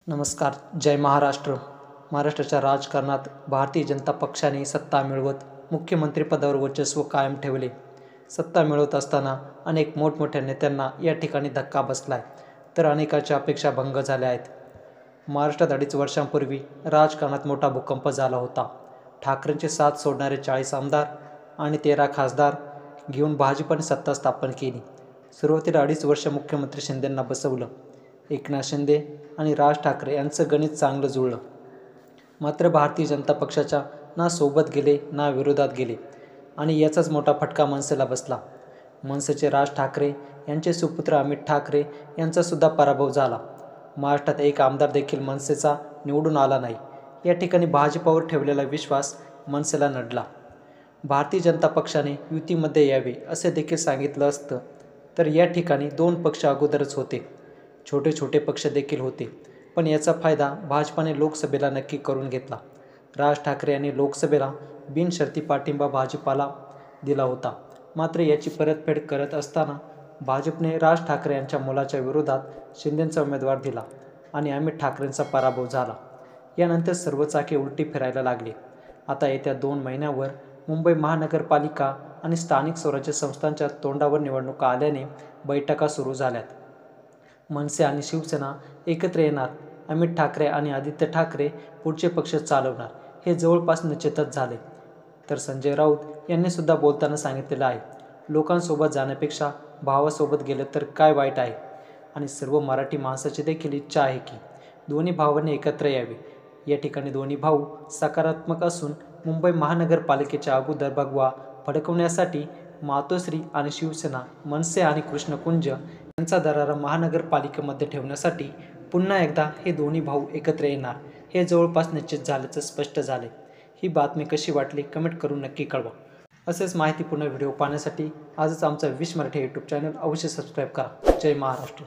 नमस्कार. जय महाराष्ट्र. महाराष्ट्राच्या राजकारणात भारतीय जनता पक्षाने सत्ता मिळवत मुख्यमंत्रीपदावर वर्चस्व कायम ठेवले. सत्ता मिळवत असताना अनेक मोठमोठ्या नेत्यांना या ठिकाणी धक्का बसलाय, तर अनेकांच्या अपेक्षा भंग झाल्या आहेत. महाराष्ट्रात 2.5 वर्षांपूर्वी राजकारणात मोठा भूकंप झाला होता. ठाकरेंची साथ सोडणारे 40 आमदार आणि 13 खासदार घेऊन भाजपने सत्ता स्थापन केली. सुरुवातीला 2.5 वर्ष मुख्यमंत्री शिंदेंना बसवलं. एकनाथ शिंदे आणि राज ठाकरे यांचं गणित चांगलं जुळलं. मात्र भारतीय जनता पक्षाच्या ना सोबत गेले ना विरोधात गेले आणि याचाच मोठा फटका मनसेला बसला. मनसेचे राज ठाकरे यांचे सुपुत्र अमित ठाकरे यांचा सुद्धा पराभव झाला. महाराष्ट्रात एक आमदार देखील मनसेचा निवडून आला नाही. या ठिकाणी भाजपावर ठेवलेला विश्वास मनसेला नडला. भारतीय जनता पक्षाने युतीमध्ये यावे असे देखील सांगितलं असतं तर या ठिकाणी 2 पक्ष अगोदरच होते. छोटे छोटे पक्ष देखील होते, पण याचा फायदा भाजपाने लोकसभेला नक्की करून घेतला. राज ठाकरे यांनी लोकसभेला बिनशर्ती पाठिंबा भाजपाला दिला होता. मात्र याची परतफेड करत असताना भाजपने राज ठाकरे यांच्या मुलाच्या विरोधात शिंदेंचा उमेदवार दिला आणि अमित ठाकरेंचा पराभव झाला. यानंतर सर्व चाके उलटी फिरायला लागली. आता येत्या 2 महिन्यावर मुंबई महानगरपालिका आणि स्थानिक स्वराज्य संस्थांच्या तोंडावर निवडणुका आल्याने बैठका सुरू झाल्यात. मनसे आणि शिवसेना एकत्र येणार. अमित ठाकरे आणि आदित्य ठाकरे पुढचे पक्ष चालवणार हे जवळपास निश्चितच झाले. तर संजय राऊत यांनी सुद्धा बोलताना सांगितलेलं आहे, लोकांसोबत जाण्यापेक्षा भावासोबत गेलं तर काय वाईट आहे. आणि सर्व मराठी माणसाची देखील इच्छा आहे की दोन्ही भावांनी एकत्र यावे. या ठिकाणी दोन्ही भाऊ सकारात्मक असून मुंबई महानगरपालिकेच्या अगोदर भगवा फडकवण्यासाठी मातोश्री आणि शिवसेना, मनसे आणि कृष्णकुंज यांचा दरारा महानगरपालिकेमध्ये ठेवण्यासाठी पुन्हा एकदा हे दोन्ही भाऊ एकत्र येणार हे जवळपास निश्चित झाल्याचं स्पष्ट झाले. ही बातमी कशी वाटली कमेंट करून नक्की कळवा. असेच माहितीपूर्ण व्हिडिओ पाहण्यासाठी आजच आमचा विश मराठी यूट्यूब चॅनल अवश्य सबस्क्राईब करा. जय महाराष्ट्र.